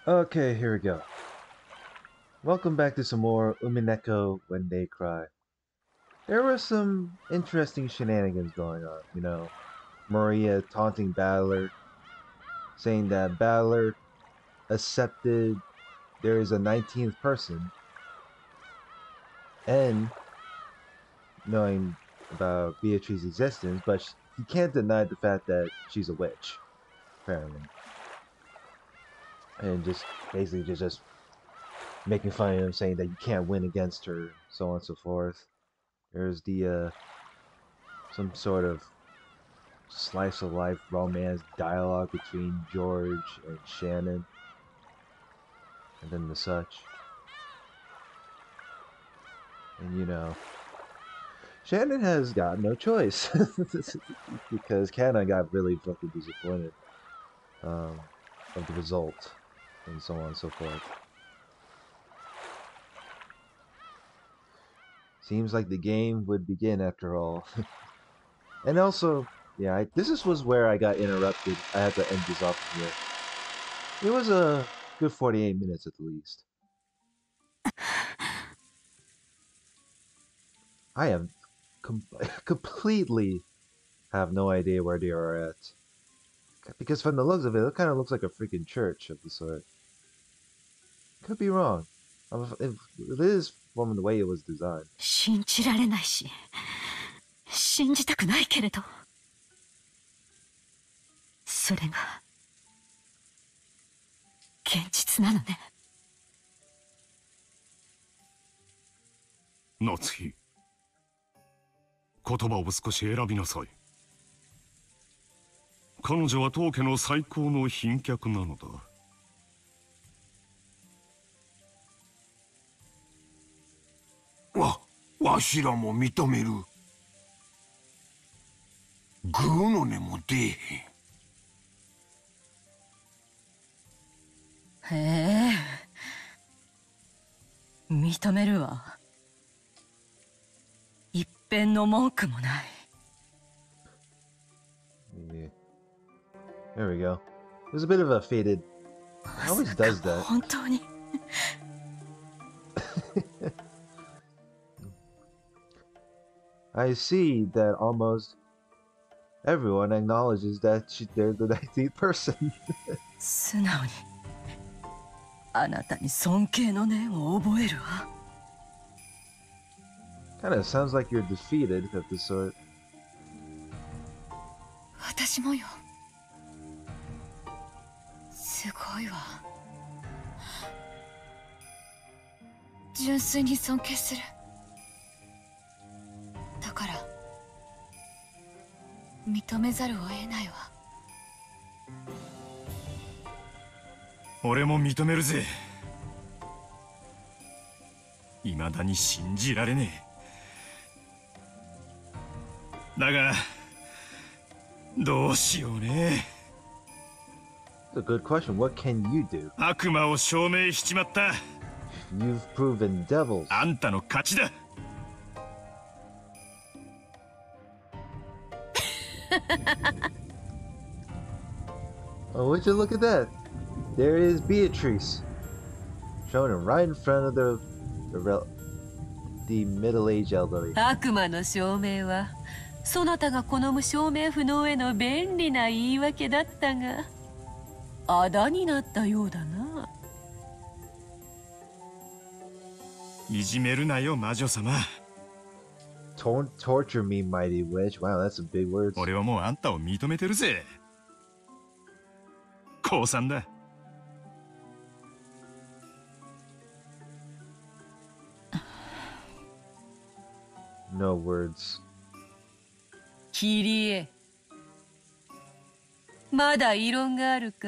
Okay, here we go. Welcome back to some more Umineko When They Cry. There were some interesting shenanigans going on, Maria taunting Battler, saying that Battler accepted there is a 19th person, and knowing about Beatrice's existence, but he can't deny the fact that she's a witch, apparently. And just basically just making fun of him, saying that you can't win against her, so on and so forth. There's the some sort of slice of life romance dialogue between George and Shannon, and then the such. And Shannon has got no choice because Canna got really fucking disappointed um, of the result, and so on and so forth. Seems like the game would begin after all. And also, yeah, was where I got interrupted. I had to end this off here. It was a good 48 minutes at the least. I have completely have no idea where they are at. Because from the looks of it, it kind of looks like a freaking church of the sort. Could be wrong. If it is from the way it was designed. 信じられないし、信じたくないけれど、それが現実なのね。夏日、言葉を少し選びなさい。彼女は当家の最高の賓客なのだ。わしらも認める。グーの音も出えへん。へえ、認めるわ。一片の文句もない。Yeah. There we go. It was a bit of a faded. It always does that. 本当に。I see that almost everyone acknowledges that they're the 19th person. 素直にあなたに尊敬の念を覚えるわ。Kind of sounds like you're defeated of the sort. 私もよ。すごいわ。純粋に尊敬する。だから認めざるを得ないわ。俺も認めるぜ。未だに信じられねえ。だがどうしようね。That's a good question. What can you do? 悪魔を証明しちまった。You've proven devils. あんたの勝ちだ。Oh, would you look at that? There is Beatrice, showing him right in front of the middle-aged elderly. 悪魔の証明はそなたが好む証明不能への便利な言い訳だったが、あだになったようだな。いじめるなよ魔女様。Torture me, mighty witch. Wow, that's some big words. 俺はもうあんたを認めてるぜ。降参だ。No words. キリエ、まだ異論があるか？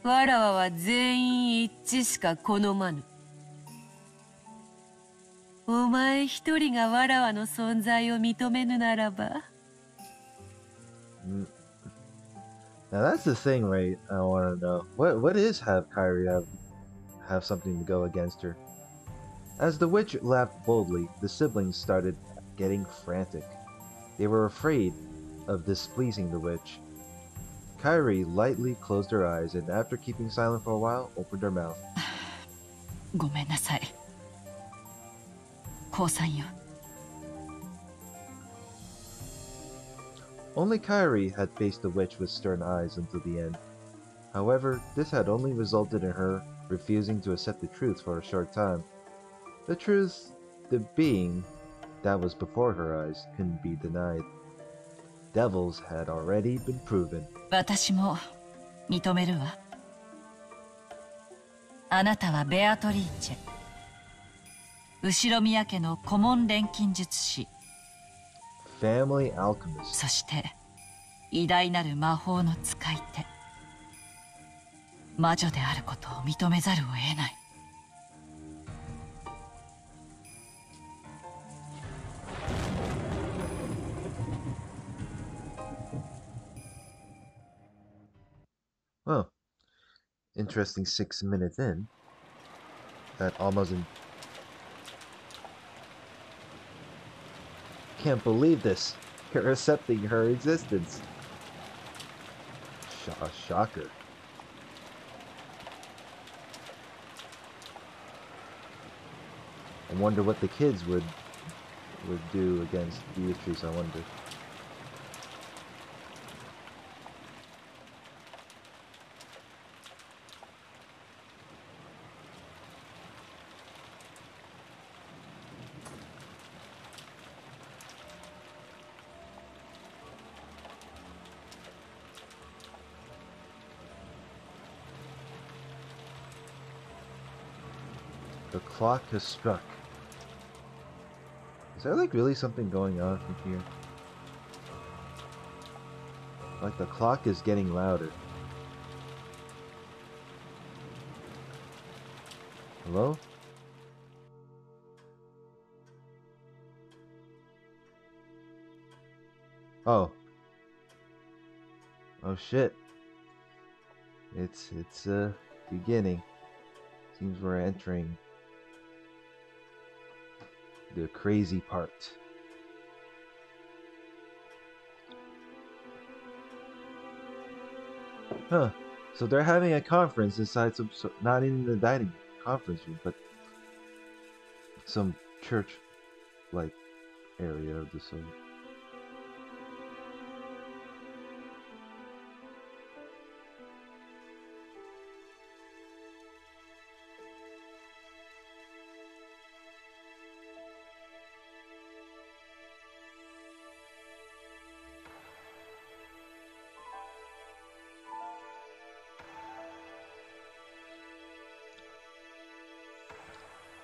わらわは全員一致しか好まぬ。お前一人がわらわの存在を認めぬならば。Now that's the thing, right? I want to know what is have Kyrie have something to go against her. As the witch laughed boldly, the siblings started getting frantic. They were afraid of displeasing the witch. Kyrie lightly closed her eyes and, after keeping silent for a while, opened her mouth. ごめんなさい。降参よ。Only Kyrie had faced the witch with stern eyes until the end. However, this had only resulted in her refusing to accept the truth for a short time. The truth, the being that was before her eyes, couldn't be denied. Devils had already been proven. 私も認めるわ。あなたはベアトリーチェ、後宮家の顧問錬金術師、Family alchemist. そして偉大なる魔法の使い手、魔女であることを認めざるを得ない。Well, interesting 6 minutes in. That almost can't believe this. You're accepting her existence. Shocker. I wonder what the kids would do against Beatrice, I wonder. The clock has struck. Is there like really something going on from here? Like the clock is getting louder. Hello? Oh. Oh shit. It's beginning. Seems we're entering the crazy part. Huh. So they're having a conference inside some, not in the dining conference room, but some church-like area of the soul.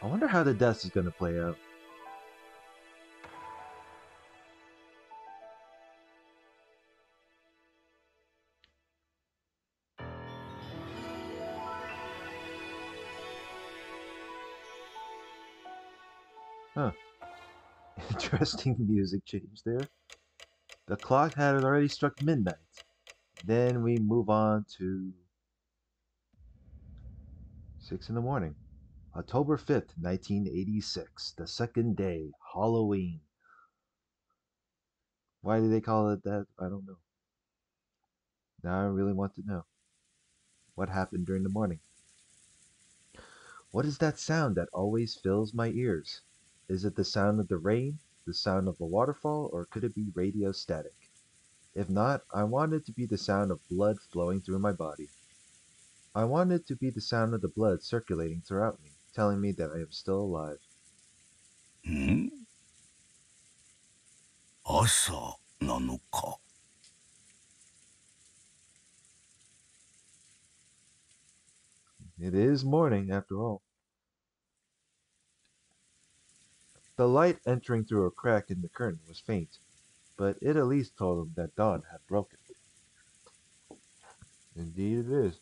I wonder how the death is going to play out. Huh. Interesting music change there. The clock had already struck midnight. Then we move on to 6 in the morning. October 5th, 1986. The second day. Halloween. Why do they call it that? I don't know. Now I really want to know. What happened during the morning? What is that sound that always fills my ears? Is it the sound of the rain, the sound of a waterfall, or could it be radio static? If not, I want it to be the sound of blood flowing through my body. I want it to be the sound of the blood circulating throughout me, telling me that I am still alive. ん朝なのか。It is morning, after all. The light entering through a crack in the curtain was faint, but it at least told him that dawn had broken. Indeed it is.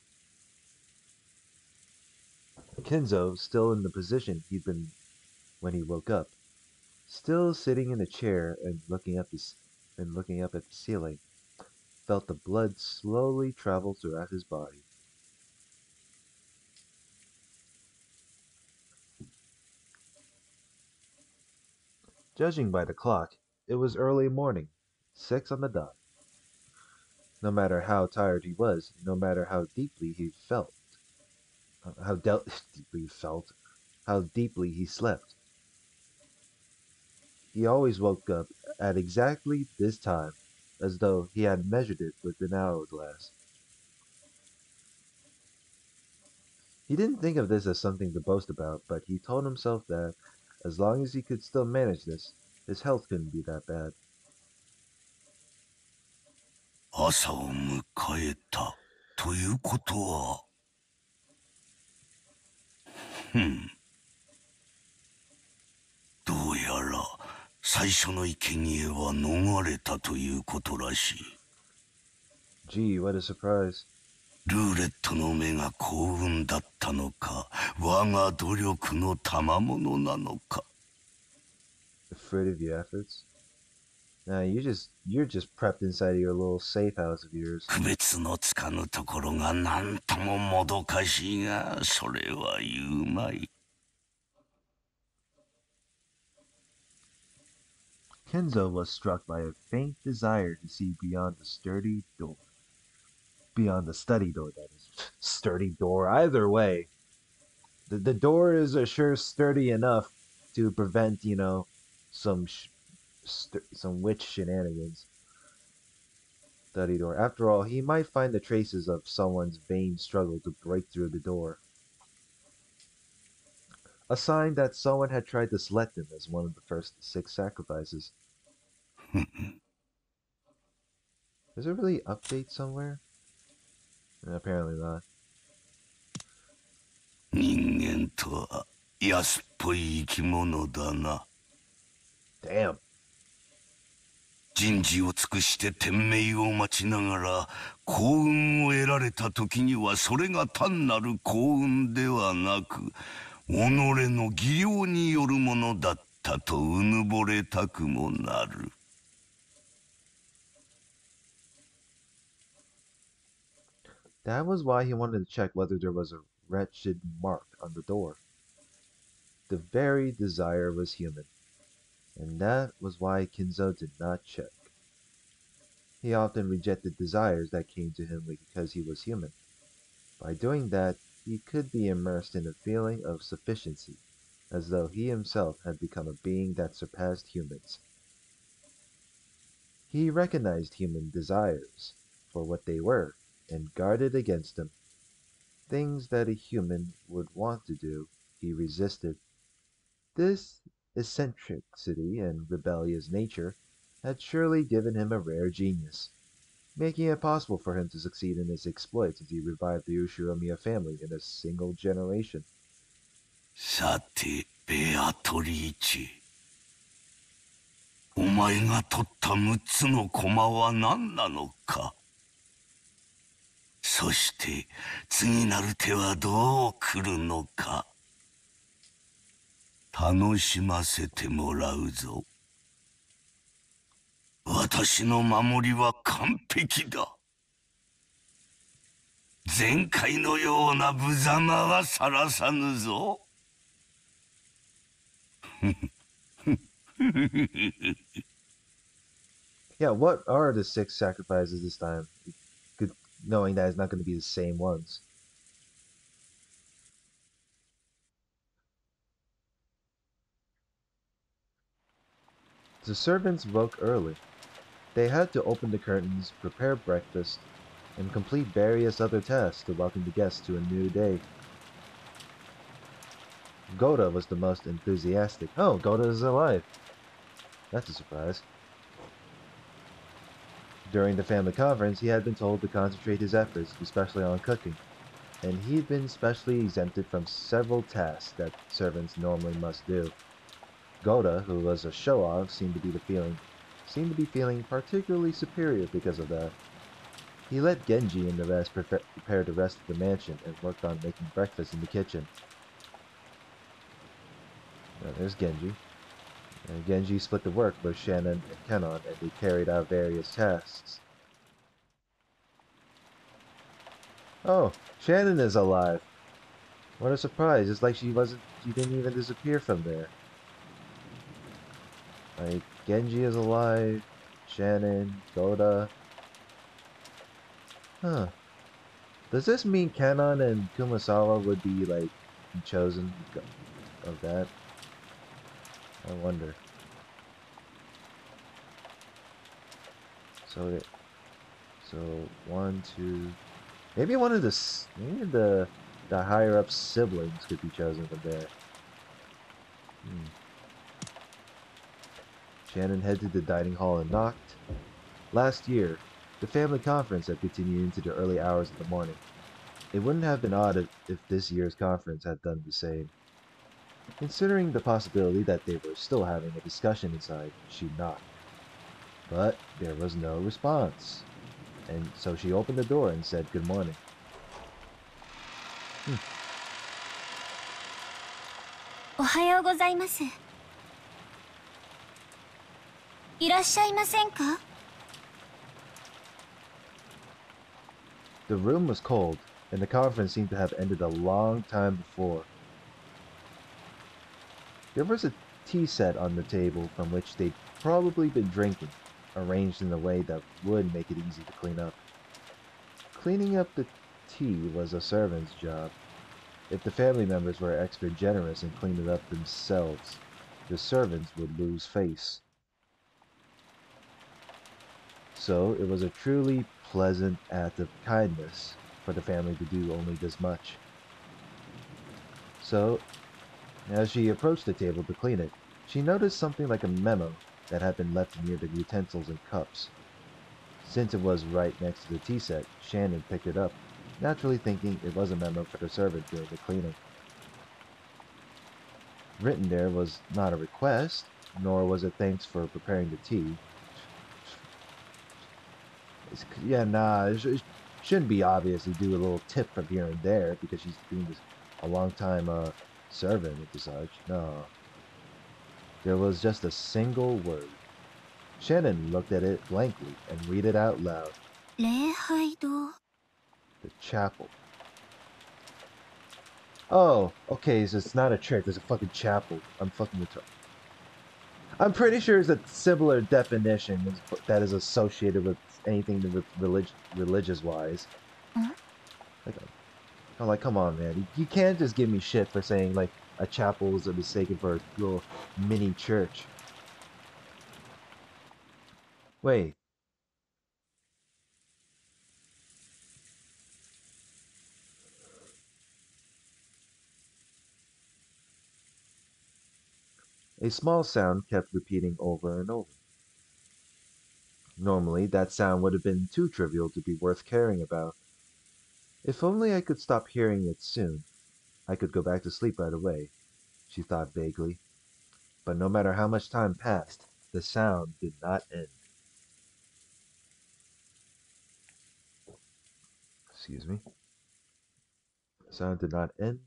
Kenzo, still in the position he'd been when he woke up, still sitting in the chair and looking up at the ceiling, felt the blood slowly travel throughout his body. Judging by the clock, it was early morning, 6 on the dot. no matter how tired he was, no matter how deeply he felt, deeply he felt, how deeply he slept. He always woke up at exactly this time, as though he had measured it with an hourglass. He didn't think of this as something to boast about, but he told himself that, as long as he could still manage this, his health couldn't be that bad. 朝を迎えたということは、どうやら最初の生贄は逃れたということらしい。Gee, what a surprise. ルーレットの目が幸運だったのか、我が努力の賜物なのか。The fruit of your efforts? Nah, you're just prepped inside of your little safe house of yours. 区別のつかぬところが何とももどかしいが、それは言うまい。Kenzo was struck by a faint desire to see beyond the sturdy door. Beyond the study door, that is. Sturdy door, either way. The door is sure sturdy enough to prevent, some some witch shenanigans. Study door. After all, he might find the traces of someone's vain struggle to break through the door. A sign that someone had tried to select him as one of the first 6 sacrifices. Is there really update somewhere? Apparently not. 人間とは安っぽい生き物だな。Damn. 人事を尽くして天命を待ちながら幸運を得られた時にはそれが単なる幸運ではなく己の技量によるものだったとうぬぼれたくもなる。That was why he wanted to check whether there was a wretched mark on the door. The very desire was human, and that was why Kinzo did not check. He often rejected desires that came to him because he was human. By doing that, he could be immersed in a feeling of sufficiency, as though he himself had become a being that surpassed humans. He recognized human desires for what they were and guarded against them. Things that a human would want to do, he resisted. This eccentricity and rebellious nature had surely given him a rare genius, making it possible for him to succeed in his exploits as he revived the Ushiromiya family in a single generation. さて、ベアトリーチェ。お前が取った6つの駒は何なのか。そして次なる手はどう来るのか。楽しませてもらうぞ。私の守りは完璧だ。前回のような無様はさらさぬぞ。Yeah, what are the 6 sacrifices this time? Good, knowing that it's not going to be the same ones. The servants woke early. They had to open the curtains, prepare breakfast, and complete various other tasks to welcome the guests to a new day. Goda was the most enthusiastic. Oh, Goda is alive. That's a surprise. During the family conference, he had been told to concentrate his efforts, especially on cooking, and he'd been specially exempted from several tasks that servants normally must do. Goda, who was a show-off, seemed to be feeling particularly superior because of that. He let Genji and the rest prepare the rest of the mansion and worked on making breakfast in the kitchen. There's Genji. Genji split the work with Shannon and Kenon, and they carried out various tasks. Oh, Shannon is alive. What a surprise. It's like she didn't even disappear from there. Like, Genji is alive, Shannon, Goda. Huh. Does this mean Kanon and Kumasawa would be like chosen of that? I wonder. So it, so one, two, maybe one of maybe the higher up siblings could be chosen from there. Hmm. Shannon headed to the dining hall and knocked. Last year, the family conference had continued into the early hours of the morning. It wouldn't have been odd if this year's conference had done the same. Considering the possibility that they were still having a discussion inside, she knocked. But there was no response. And so she opened the door and said good morning. Hmm. おはようございます。いらっしゃいませんか？ The room was cold, and the conference seemed to have ended a long time before. There was a tea set on the table from which they'd probably been drinking, arranged in a way that would make it easy to clean up. Cleaning up the tea was a servant's job. If the family members were extra generous and cleaned it up themselves, the servants would lose face. So it was a truly pleasant act of kindness for the family to do only this much. So, as she approached the table to clean it, she noticed something like a memo that had been left near the utensils and cups. Since it was right next to the tea set, Shannon picked it up, naturally thinking it was a memo for the servant doing the cleaning. Written there was not a request, nor was it thanks for preparing the tea. Yeah, nah, it shouldn't be obvious to do a little tip from here and there because she's been this a long time servant and such. No, there was just a single word. Shannon looked at it blankly and read it out loud. 礼拝堂。The chapel. Oh, okay, so it's not a church, it's a fucking chapel. I'm fucking retarded. I'm pretty sure it's a similar definition that is associated with anything with religious wise. Like, I'm like, come on, man. You can't just give me shit for saying like a chapel is mistaken for a little mini church. Wait, a small sound kept repeating over and over. Normally, that sound would have been too trivial to be worth caring about. If only I could stop hearing it soon, I could go back to sleep right away, she thought vaguely. But no matter how much time passed, the sound did not end. Excuse me. The sound did not end.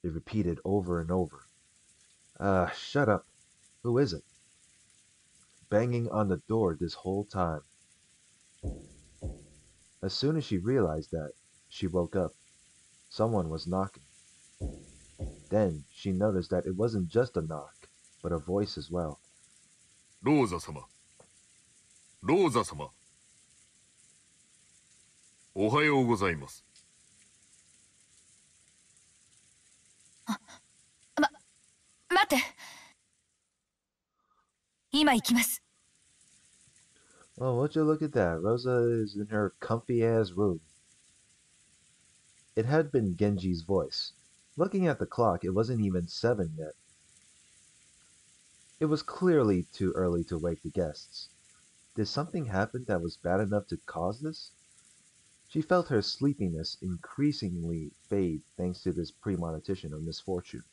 It repeated over and over. Shut up. Who is it? Banging on the door this whole time. As soon as she realized that, she woke up. Someone was knocking. Then she noticed that it wasn't just a knock, but a voice as well. ローザ様、ローザ様、おはようございます。待って。今行きます。Oh, would you look at that? Rosa is in her comfy ass room. It had been Genji's voice. Looking at the clock, it wasn't even 7 yet. It was clearly too early to wake the guests. Did something happen that was bad enough to cause this? She felt her sleepiness increasingly fade thanks to this premonition of misfortune.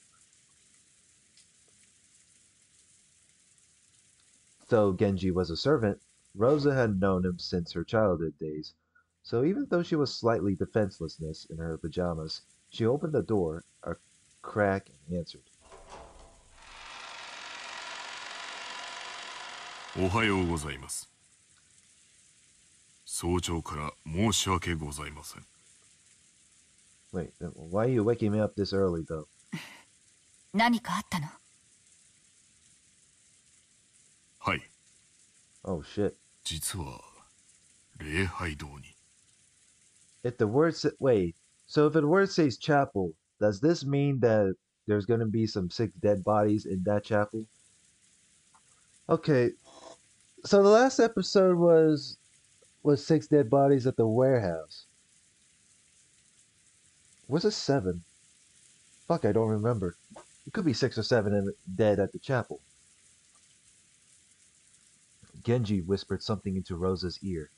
Though Genji was a servant, Rosa had known him since her childhood days, so even though she was slightly defenselessness in her pajamas, she opened the door a crack and answered. おはようございます。早朝から申し訳ございません。Wait, why are you waking me up this early though? 何かあったの？はい。Oh shit. 実は礼拝堂に。If the word wait, so if the word says chapel, does this mean that there's gonna be some 6 dead bodies in that chapel? Okay, so the last episode was 6 dead bodies at the warehouse. Was it 7? Fuck, I don't remember. It could be 6 or 7 and dead at the chapel. Genji whispered something into Rosa's ear.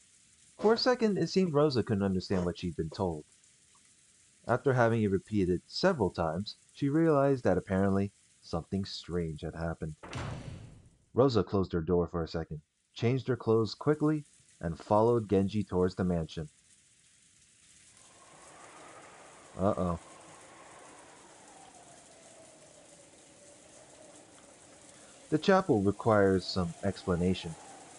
For a second, it seemed Rosa couldn't understand what she'd been told. After having it repeated several times, she realized that apparently something strange had happened. Rosa closed her door for a second, changed her clothes quickly, and followed Genji towards the mansion. Uh-oh. The chapel requires some explanation.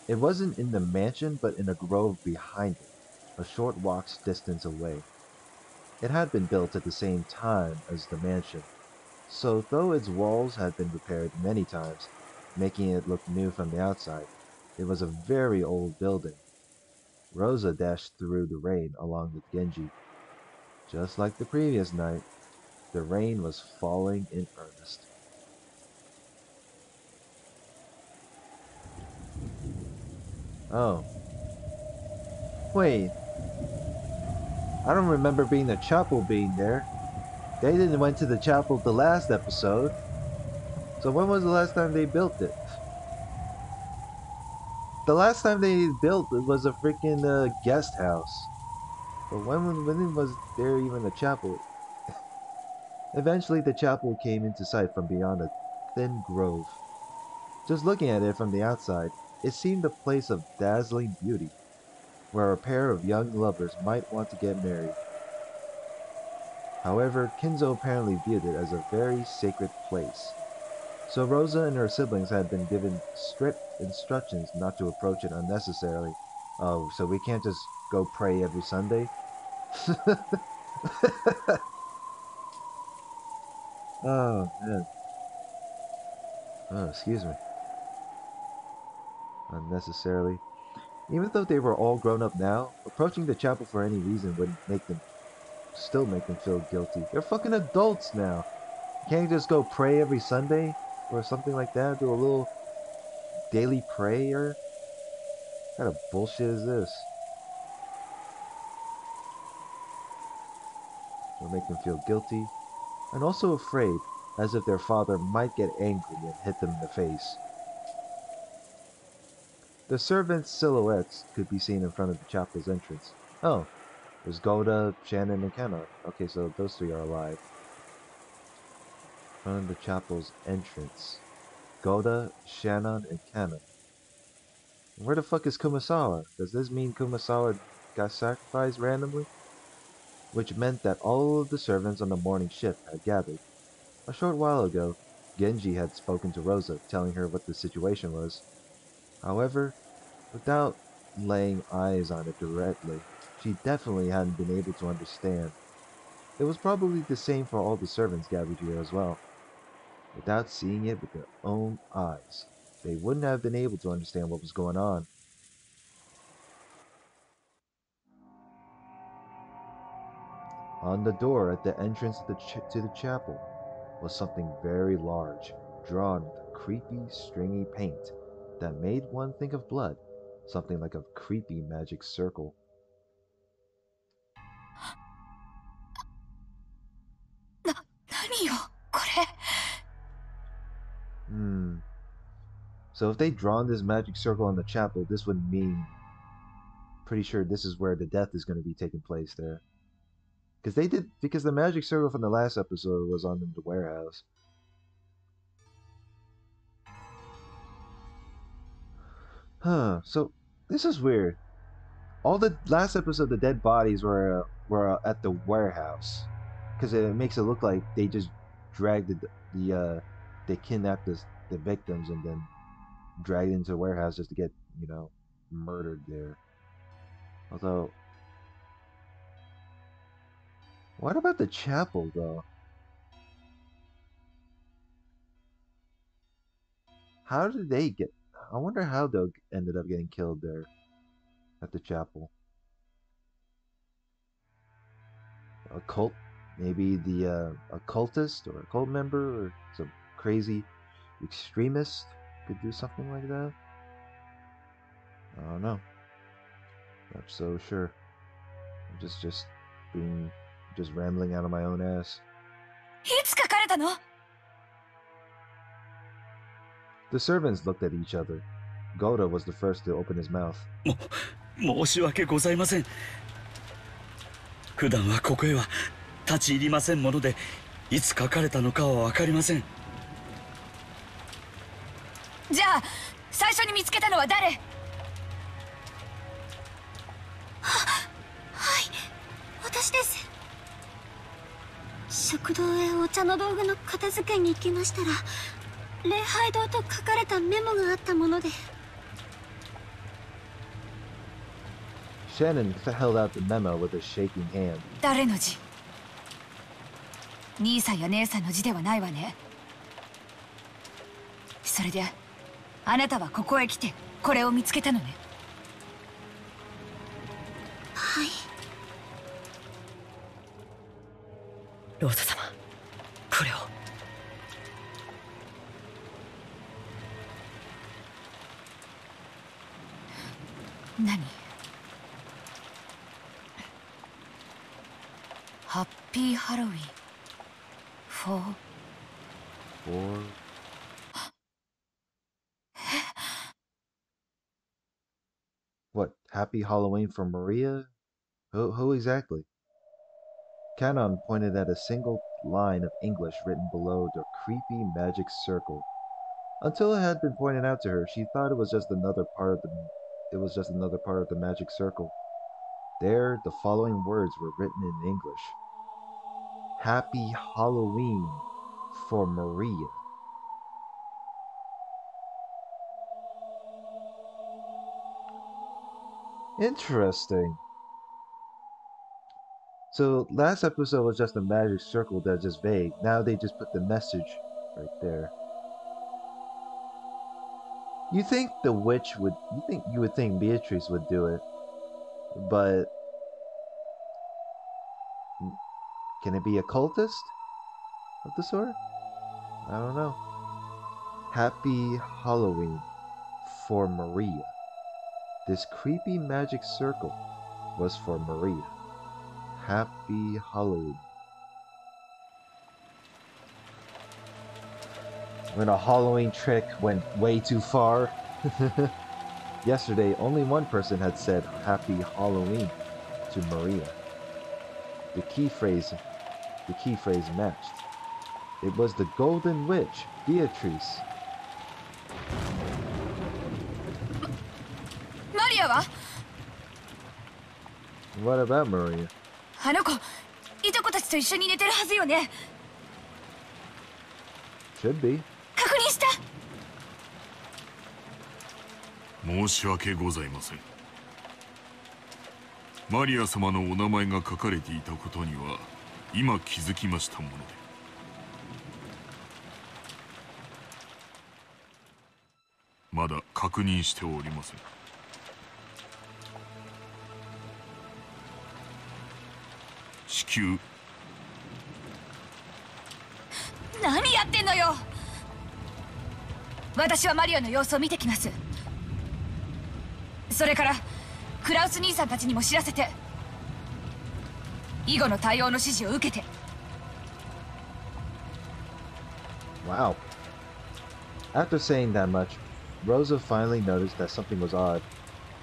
It wasn't in the mansion, but in a grove behind it, a short walk's distance away. It had been built at the same time as the mansion, so though its walls had been repaired many times, making it look new from the outside, it was a very old building. Rosa dashed through the rain along with Genji. Just like the previous night, the rain was falling in earnest. Oh, wait, I don't remember being the chapel being there. They didn't went to the chapel the last episode. So when was the last time they built it? The last time they built it was a freaking guest house. But when was there even a chapel? Eventually, the chapel came into sight from beyond a thin grove. Just looking at it from the outside, it seemed a place of dazzling beauty, where a pair of young lovers might want to get married. However, Kinzo apparently viewed it as a very sacred place, so Rosa and her siblings had been given strict instructions not to approach it unnecessarily. Oh, so we can't just go pray every Sunday? Oh, man. Oh, excuse me. Unnecessarily. Even though they were all grown up now, approaching the chapel for any reason would make them feel guilty. They're fucking adults now. You can't just go pray every Sunday or something like that. Do a little daily prayer. What kind of bullshit is this? It'll make them feel guilty and also afraid, as if their father might get angry and hit them in the face. The servants' silhouettes could be seen in front of the chapel's entrance. Oh, there's Golda, Shannon, and Canon. Okay, so those 3 are alive. In front of the chapel's entrance. Golda, Shannon, and Canon. Where the fuck is Kumasawa? Does this mean Kumasawa got sacrificed randomly? Which meant that all of the servants on the morning shift had gathered. A short while ago, Genji had spoken to Rosa, telling her what the situation was. However, without laying eyes on it directly, she definitely hadn't been able to understand. It was probably the same for all the servants gathered here as well. Without seeing it with their own eyes, they wouldn't have been able to understand what was going on. On the door at the entrance to the chapel was something very large, drawn with a creepy, stringy paint that made one think of blood, something like a creepy magic circle. 何よこれ。 Hmm. So if they'd drawn this magic circle in the chapel, this would mean pretty sure this is where the death is going to be taking place there. Because the magic circle from the last episode was on the warehouse. Huh. So this is weird. All the last episode, the dead bodies were at the warehouse, because it makes it look like they just dragged they kidnapped the victims and then dragged into the warehouse just to get murdered there. Although, what about the chapel though? How did they get? I wonder how they ended up getting killed there at the chapel. a cult, maybe the occultist or a cult member or some crazy extremist could do something like that. I don't know. Not so sure. I'm just being just rambling out of my own ass. いつ書かれたの？ The servants looked at each other. Goda was the first to open his mouth. 申し訳ございません。普段はここへは立ち入りませんもので、いつ書かれたのかはわかりません。じゃあ最初に見つけたのは誰？はい、私です。食堂へお茶の道具の片付けに行きましたら、礼拝堂と書かれたメモがあったもので。Shannon held out the memo with a shaking hand. 誰の字？兄さんや姉さんの字ではないわね。それであなたはここへ来てこれを見つけたのね。はい。ローザ様、これを。何？ハッピーハロウィン for What? Happy Halloween for Maria? Who exactly? Canon pointed at a single line of English written below the creepy magic circle. Until it had been pointed out to her, she thought it was just another part of the magic circle. There, the following words were written in English. Happy Halloween for Maria. Interesting. So last episode was just a magic circle that's just vague. Now they just put the message right there. You think the witch would you would think Beatrice would do it, but can it be a cultist of the sort? I don't know. Happy Halloween for Maria. This creepy magic circle was for Maria. Happy Halloween. When a Halloween trick went way too far. Yesterday, only one person had said Happy Halloween to Maria. The key phrase matched. It was the Golden Witch, Beatrice. マリアは？ What about Maria? あの子、いとこたちと一緒に寝てるはずよね。 Should be. 確認した。申し訳ございません。マリア様のお名前が書かれていたことには今気づきましたもので。まだ確認しておりません。至急。何やってんのよ。私はマリアの様子を見てきます。それからクラウス兄さんたちにも知らせて、以後の対応の指示を受けて。 Wow. After saying that much, Rosa finally noticed that something was odd.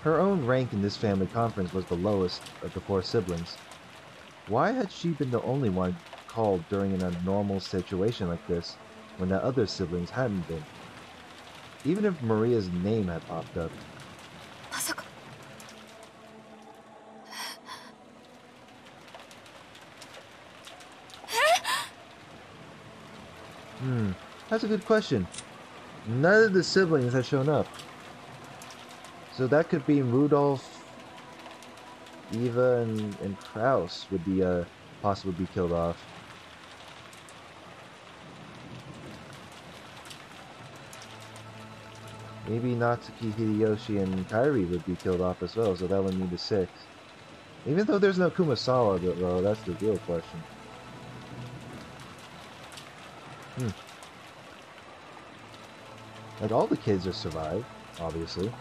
Her own rank in this family conference was the lowest of the four siblings. Why had she been the only one called during a normal situation like this, when the other siblings hadn't been? Even if Maria's name had popped up. まさか。That's a good question. None of the siblings had shown up. So that could be Rudolph, Eva, and Kraus would be possibly be killed off. Maybe Natsuki, Hideyoshi, and Kairi would be killed off as well, so that would mean the 6. Even though there's no Kumasawa, though, that's the real question. Like, all the kids are survived, obviously.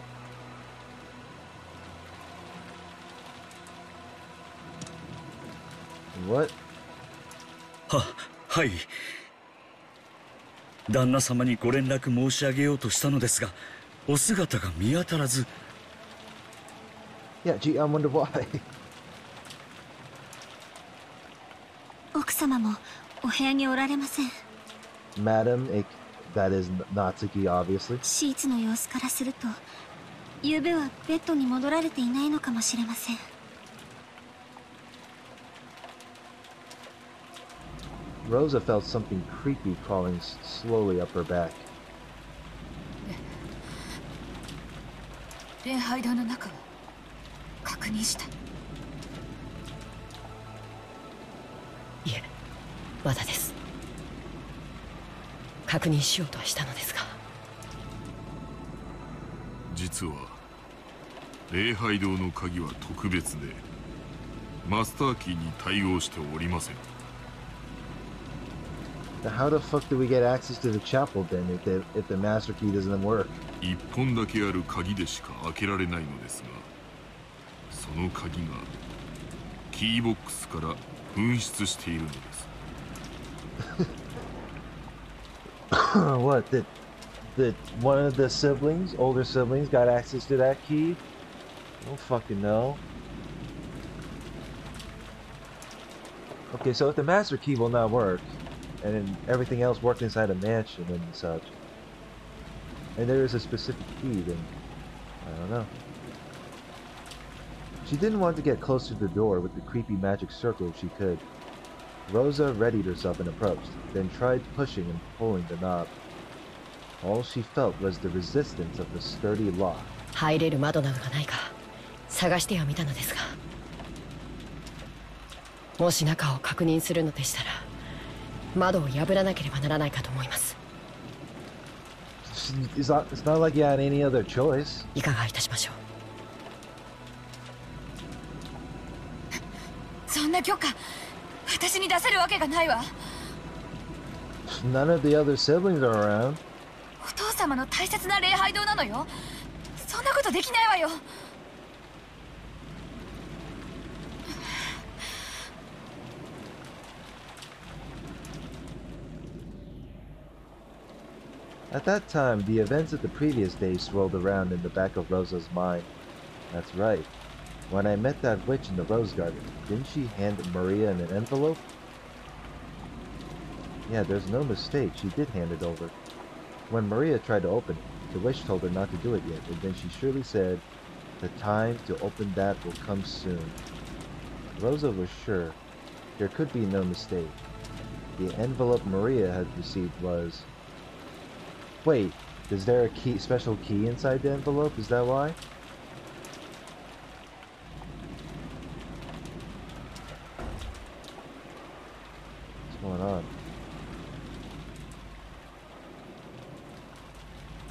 What? はい。旦那様にご連絡申し上げようとしたのですが、お姿が見当たらず。Yeah, gee, I wonder why. 奥様もお部屋におられません。 Madam, that is Natsuki, obviously. シーツの様子からすると、昨夜はベッドに戻られていないのかもしれません。 Rosa felt something creepy crawling slowly up her back. 礼拝堂の中は確認した。いえ、まだです。確認しようとはしたのですが。実は礼拝堂の鍵は特別でマスターキーに対応しておりません。 How the fuck do we get access to the chapel then if the master key doesn't work? 一本だけある鍵でしか開けられないのですが、その鍵がキーボックスから紛失しているのです。What? That one of the siblings, older siblings, got access to that key? I don't fucking know. Okay, so if the master key will not work, and then everything else worked inside a mansion and such, and there is a specific key, then I don't know. She didn't want to get close to the door with the creepy magic circle if she could. Rosa readied herself and approached, then tried pushing and pulling the knob. All she felt was the resistance of the sturdy lock. 入れる窓などがないか探してはみたのですが、もし中を確認するのでしたら窓を破らなければならないかと思います。It's not like you had any other choice. いかがいたしましょう。そんな許可私に出せるわけがないわ。 None of the other siblings are around. お父様の大切な礼拝堂なのよ。そんなことできないわよ。 At that time, the events of the previous day swirled around in the back of Rosa's mind. That's right. When I met that witch in the rose garden, didn't she hand Maria an envelope? Yeah, there's no mistake, she did hand it over. When Maria tried to open it, the witch told her not to do it yet, and then she surely said, "The time to open that will come soon." Rosa was sure. There could be no mistake. The envelope Maria had received was... Wait, is there a key, special key inside the envelope? Is that why? What's going on?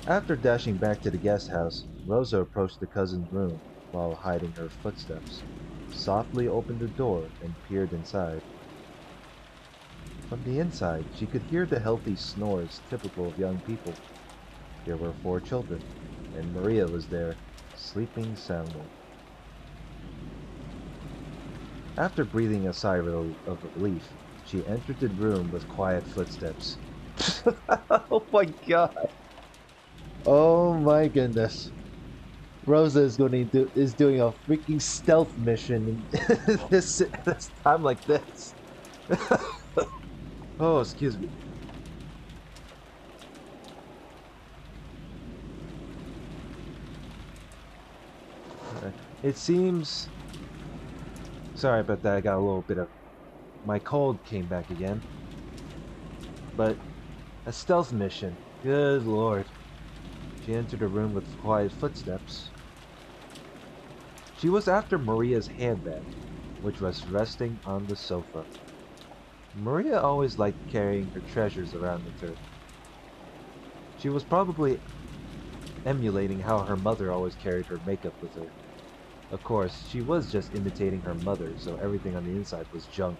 After dashing back to the guest house, Rosa approached the cousin's room while hiding her footsteps, softly opened the door and peered inside. From the inside, she could hear the healthy snores typical of young people. There were 4 children, and Maria was there, sleeping soundly. After breathing a sigh of relief, she entered the room with quiet footsteps. Oh my god! Oh my goodness! Rosa is doing a freaking stealth mission in this time like this. Oh, excuse me. It seems... Sorry about that, I got a little bit of... My cold came back again. But... A stealth mission. Good lord. She entered the room with quiet footsteps. She was after Maria's handbag, which was resting on the sofa. Maria always liked carrying her treasures around with her. She was probably emulating how her mother always carried her makeup with her. Of course, she was just imitating her mother, so everything on the inside was junk.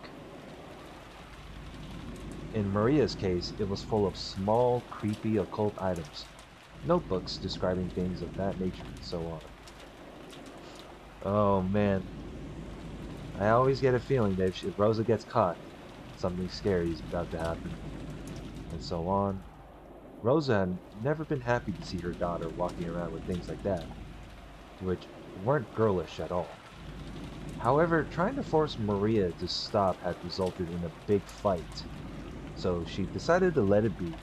In Maria's case, it was full of small, creepy occult items, notebooks describing things of that nature, and so on. Oh man, I always get a feeling that if Rosa gets caught, something scary is about to happen, and so on. Rosa had never been happy to see her daughter walking around with things like that, which weren't girlish at all. However, trying to force Maria to stop had resulted in a big fight, so she decided to let it be.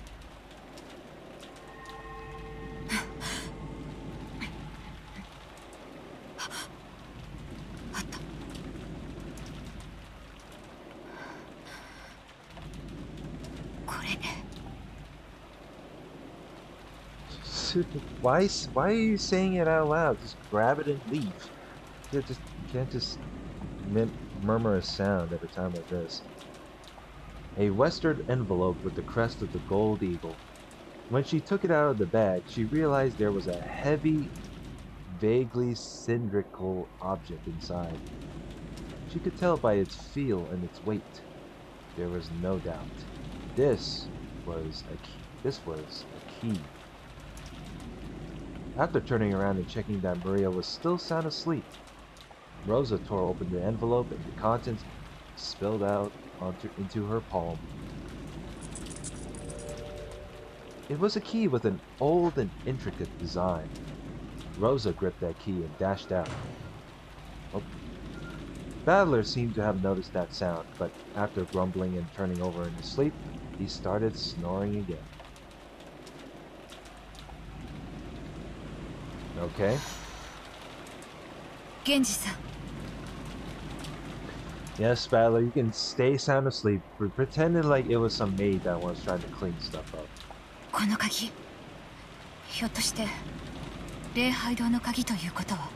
これ Why are you saying it out loud? Just grab it and leave. You can't just murmur a sound every time like this. A western envelope with the crest of the gold eagle. When she took it out of the bag, she realized there was a heavy, vaguely cylindrical object inside. She could tell by its feel and its weight. There was no doubt. This was a key. This was a key. After turning around and checking that Maria was still sound asleep, Rosa tore open the envelope and the contents spilled out into her palm. It was a key with an old and intricate design. Rosa gripped that key and dashed out. Oh. Battler seemed to have noticed that sound, but after grumbling and turning over in his sleep, he started snoring again. Okay. 源氏さん Yes, Battler, you can stay sound asleep, pretending like it was some maid that was trying to clean stuff up. この鍵ひょっとして礼拝堂の鍵ということは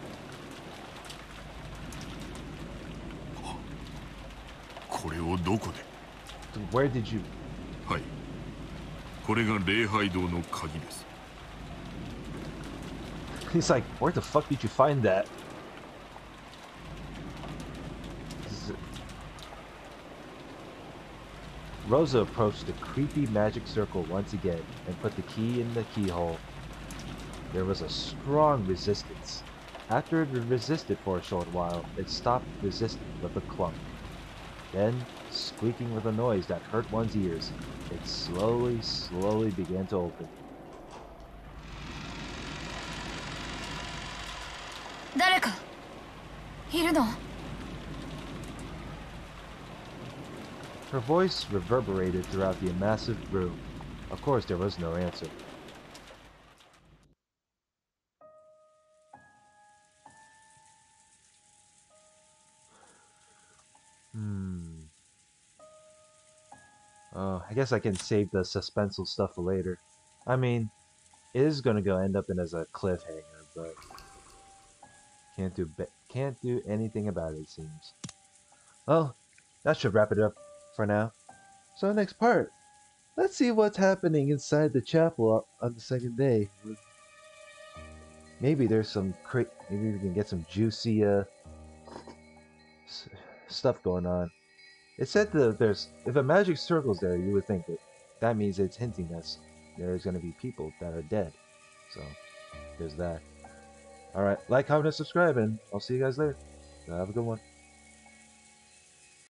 これをどこで Where did you... はいこれが礼拝堂の鍵です He's like, where the fuck did you find that? Rosa approached the creepy magic circle once again and put the key in the keyhole. There was a strong resistance. After it resisted for a short while, it stopped resisting with a clunk. Then, squeaking with a noise that hurt one's ears, it slowly began to open. 誰かいるの Her voice reverberated throughout the massive room. Of course, there was no answer. I guess I can save the suspenseful stuff for later. I mean, it is gonna end up as a cliffhanger, but can't do anything about it, it seems. Well, that should wrap it up for now. So next part, let's see what's happening inside the chapel on the second day. Maybe there's maybe we can get some juicy stuff going on. It said that if a magic circle's there, you would think that means it's hinting that there's going to be people that are dead. So there's that. All right, like, comment, and subscribe, and I'll see you guys later. Have a good one.